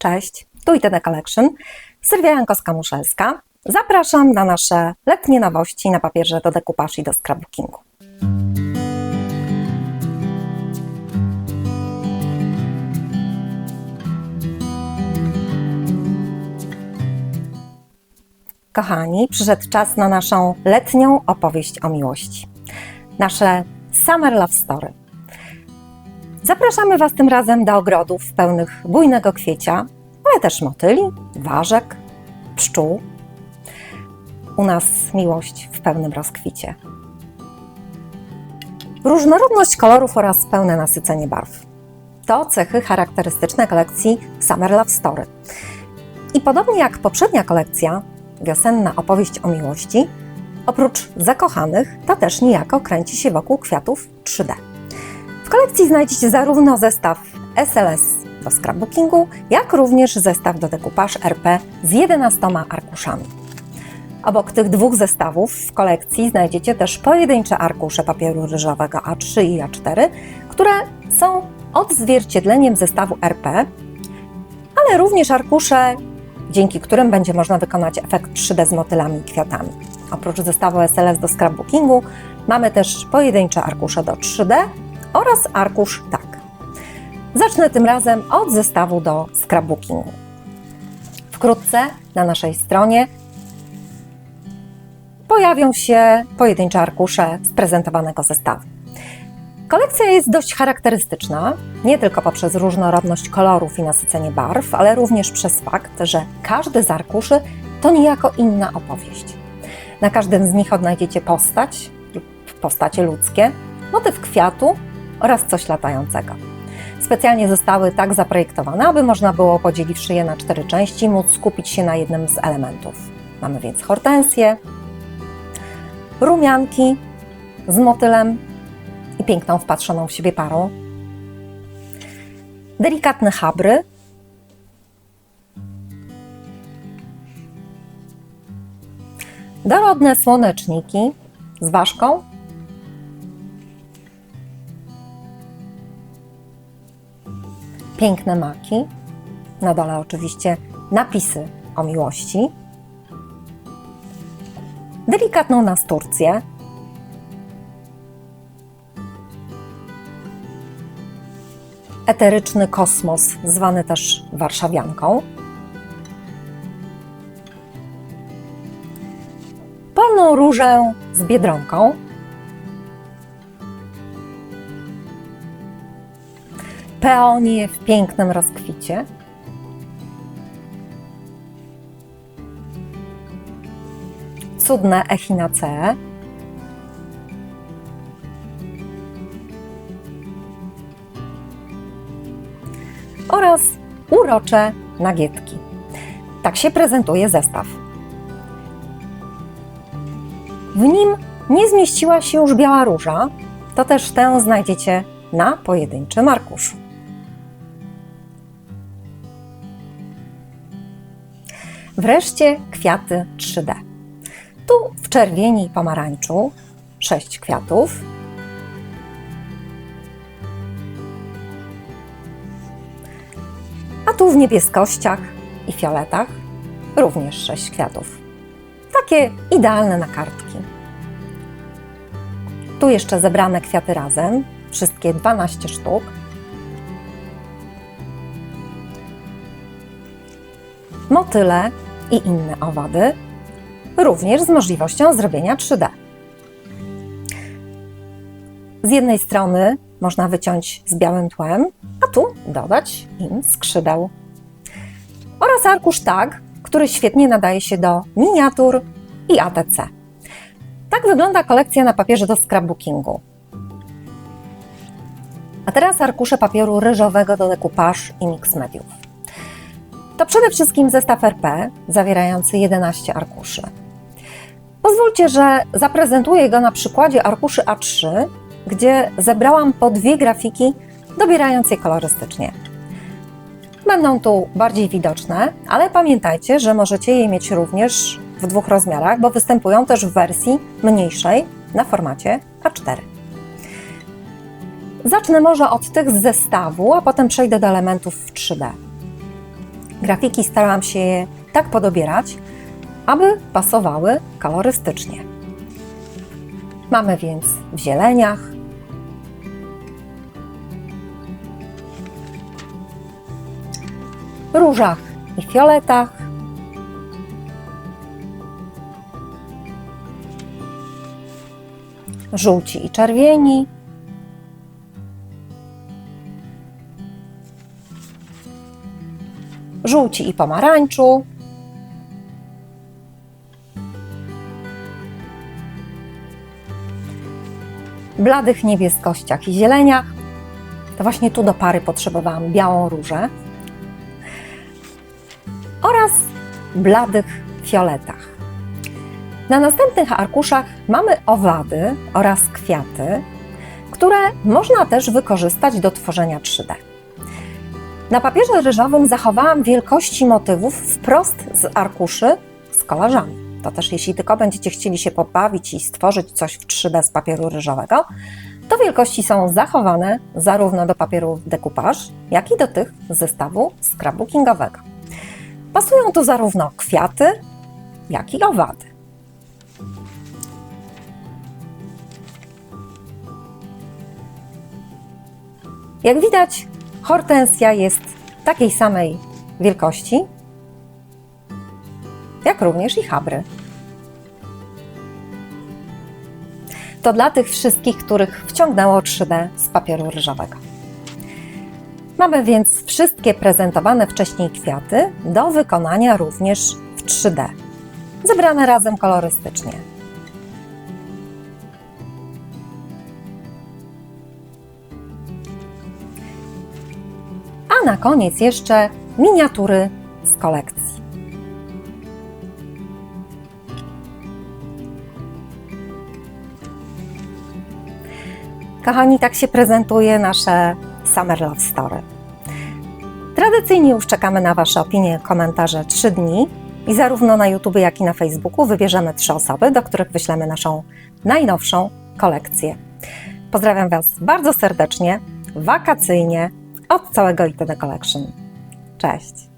Cześć, tu ITD Collection, Sylwia Jankowska-Muszelska. Zapraszam na nasze letnie nowości na papierze do dekupaż i do scrapbookingu. Kochani, przyszedł czas na naszą letnią opowieść o miłości. Nasze Summer Love Story. Zapraszamy Was tym razem do ogrodów pełnych bujnego kwiecia, ale też motyli, ważek, pszczół. U nas miłość w pełnym rozkwicie. Różnorodność kolorów oraz pełne nasycenie barw. To cechy charakterystyczne kolekcji Summer Love Story. I podobnie jak poprzednia kolekcja, wiosenna opowieść o miłości, oprócz zakochanych, ta też niejako kręci się wokół kwiatów 3D. W kolekcji znajdziecie zarówno zestaw SLS do scrapbookingu, jak również zestaw do dekupaż RP z 11 arkuszami. Obok tych dwóch zestawów w kolekcji znajdziecie też pojedyncze arkusze papieru ryżowego A3 i A4, które są odzwierciedleniem zestawu RP, ale również arkusze, dzięki którym będzie można wykonać efekt 3D z motylami i kwiatami. Oprócz zestawu SLS do scrapbookingu mamy też pojedyncze arkusze do 3D oraz arkusz TAG. Zacznę tym razem od zestawu do scrapbookingu. Wkrótce na naszej stronie pojawią się pojedyncze arkusze z prezentowanego zestawu. Kolekcja jest dość charakterystyczna, nie tylko poprzez różnorodność kolorów i nasycenie barw, ale również przez fakt, że każdy z arkuszy to niejako inna opowieść. Na każdym z nich odnajdziecie postać lub postacie ludzkie, motyw kwiatu oraz coś latającego. Specjalnie zostały tak zaprojektowane, aby można było, podzieliwszy je na 4 części, móc skupić się na jednym z elementów. Mamy więc hortensję, rumianki z motylem i piękną wpatrzoną w siebie parą, delikatne chabry, dorodne słoneczniki z ważką, piękne maki, na dole oczywiście napisy o miłości, delikatną nasturcję, eteryczny kosmos, zwany też warszawianką, polną różę z biedronką, peonię w pięknym rozkwicie, cudne echinacee, oraz urocze nagietki. Tak się prezentuje zestaw. W nim nie zmieściła się już biała róża, to też tę znajdziecie na pojedynczym arkuszu. Wreszcie kwiaty 3D. Tu w czerwieni i pomarańczu 6 kwiatów, a tu w niebieskościach i fioletach również 6 kwiatów. Takie idealne na kartki. Tu jeszcze zebrane kwiaty razem, wszystkie 12 sztuk. Motyle i inne owady, również z możliwością zrobienia 3D. Z jednej strony można wyciąć z białym tłem, a tu dodać im skrzydeł. Oraz arkusz TAG, który świetnie nadaje się do miniatur i ATC. Tak wygląda kolekcja na papierze do scrapbookingu. A teraz arkusze papieru ryżowego do dekupaż i mix mediów. To przede wszystkim zestaw RP zawierający 11 arkuszy. Pozwólcie, że zaprezentuję go na przykładzie arkuszy A3, gdzie zebrałam po 2 grafiki, dobierając je kolorystycznie. Będą tu bardziej widoczne, ale pamiętajcie, że możecie je mieć również w 2 rozmiarach, bo występują też w wersji mniejszej na formacie A4. Zacznę może od tych z zestawu, a potem przejdę do elementów w 3D. Grafiki starałam się je tak podobierać, aby pasowały kolorystycznie. Mamy więc w zieleniach, różach i fioletach, żółci i czerwieni, żółci i pomarańczu, bladych niebieskościach i zieleniach. To właśnie tu do pary potrzebowałam białą różę oraz bladych fioletach. Na następnych arkuszach mamy owady oraz kwiaty, które można też wykorzystać do tworzenia 3D. Na papierze ryżowym zachowałam wielkości motywów wprost z arkuszy z kolarzami. To też jeśli tylko będziecie chcieli się pobawić i stworzyć coś w 3D z papieru ryżowego, to wielkości są zachowane zarówno do papieru decoupage, jak i do tych z zestawu scrapbookingowego. Pasują tu zarówno kwiaty, jak i owady. Jak widać, hortensja jest takiej samej wielkości, jak również i chabry. To dla tych wszystkich, których wciągnęło 3D z papieru ryżowego. Mamy więc wszystkie prezentowane wcześniej kwiaty do wykonania również w 3D, zebrane razem kolorystycznie. A na koniec jeszcze miniatury z kolekcji. Kochani, tak się prezentuje nasze Summer Love Story. Tradycyjnie już czekamy na Wasze opinie, komentarze 3 dni i zarówno na YouTube, jak i na Facebooku wybierzemy 3 osoby, do których wyślemy naszą najnowszą kolekcję. Pozdrawiam Was bardzo serdecznie, wakacyjnie, od całego ITD Collection. Cześć!